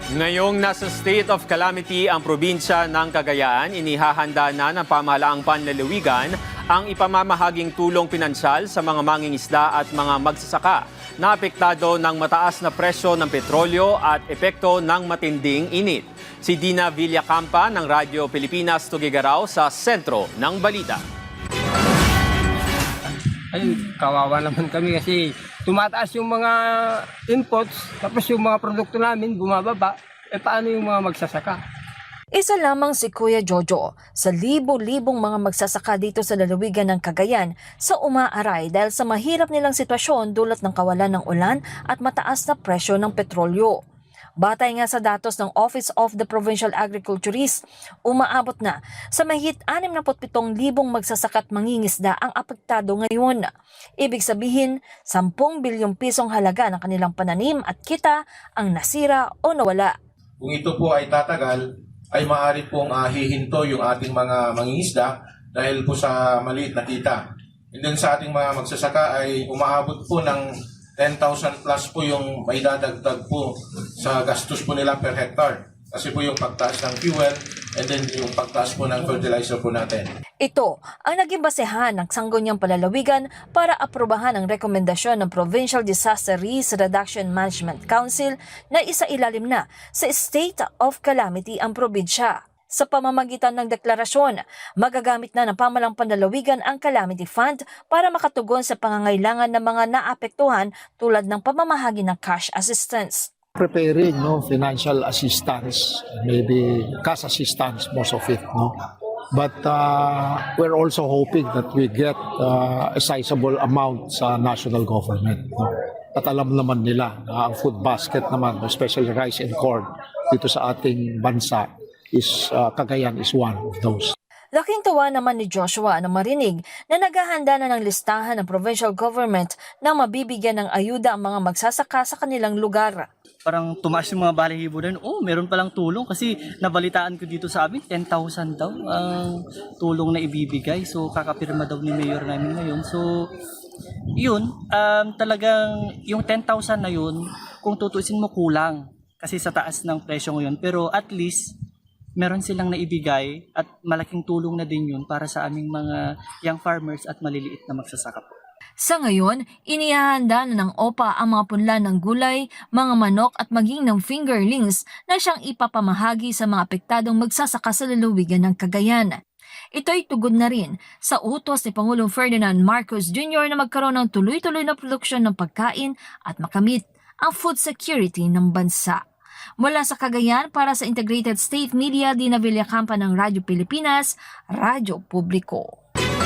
Ngayong nasa state of calamity ang probinsya ng Cagayan, inihahanda na ng pamahalaang panlalawigan ang ipamamahaging tulong pinansyal sa mga mangingisda at mga magsasaka na apektado ng mataas na presyo ng petrolyo at epekto ng matinding init. Si Dina Villacampa ng Radyo Pilipinas Tugigaraw sa sentro ng balita. Ay, kawawa naman kami kasi tumataas yung mga inputs, tapos yung mga produkto namin bumababa. Paano yung mga magsasaka? Isa lamang si Kuya Jojo sa libo-libong mga magsasaka dito sa lalawigan ng Cagayan sa umaaray dahil sa mahirap nilang sitwasyon dulot ng kawalan ng ulan at mataas na presyo ng petrolyo. Batay nga sa datos ng Office of the Provincial Agriculturist, umaabot na sa mahigit 67,000 magsasaka at mangingisda ang apektado ngayon. Ibig sabihin, 10 bilyong pisong halaga ng kanilang pananim at kita ang nasira o nawala. Kung ito po ay tatagal, ay maaari pong hihinto yung ating mga mangingisda dahil po sa maliit na kita. And then sa ating mga magsasaka ay umaabot po ng 10,000 plus po yung may dadagdag po sa gastos po nila per hectare. Kasi po yung pagtaas ng fuel and then yung pagtaas po ng fertilizer po natin. Ito ang naging basehan ng Sangguniang Palalawigan para aprobahan ang rekomendasyon ng Provincial Disaster Risk Reduction Management Council na isailalim na sa State of Calamity ang probinsya. Sa pamamagitan ng deklarasyon, magagamit na ng pamalang panlalawigan ang Calamity Fund para makatugon sa pangangailangan ng mga naapektuhan tulad ng pamamahagi ng cash assistance. Preparing financial assistance, maybe cash assistance, most of it. But we're also hoping that we get a sizable amount sa national government. At alam naman nila na ang food basket naman, especially rice and corn, dito sa ating bansa, is Cagayan is one of those. Laking tuwa naman ni Joshua na marinig na naghahanda na ng listahan ng provincial government na mabibigyan ng ayuda ang mga magsasaka sa kanilang lugar. Parang tumaas yung mga balahibo doon. Meron palang tulong kasi nabalitaan ko dito sa amin, 10,000 daw ang tulong na ibibigay. So kakapirma daw ni Mayor namin ngayon. So yun, talagang yung 10,000 na yun, kung tutusin mo kulang kasi sa taas ng presyo ngayon. Pero at least meron silang naibigay at malaking tulong na din yun para sa aming mga young farmers at maliliit na magsasaka po. Sa ngayon, inihahanda na ng OPA ang mga punla ng gulay, mga manok at maging ng fingerlings na siyang ipapamahagi sa mga apektadong magsasaka sa lalawigan ng Cagayan. Ito'y tugon na rin sa utos ni Pangulong Ferdinand Marcos Jr. na magkaroon ng tuloy-tuloy na produksyon ng pagkain at makamit ang food security ng bansa. Mula sa Cagayan para sa Integrated State Media, Dina Villacampa ng Radyo Pilipinas, Radyo Publiko.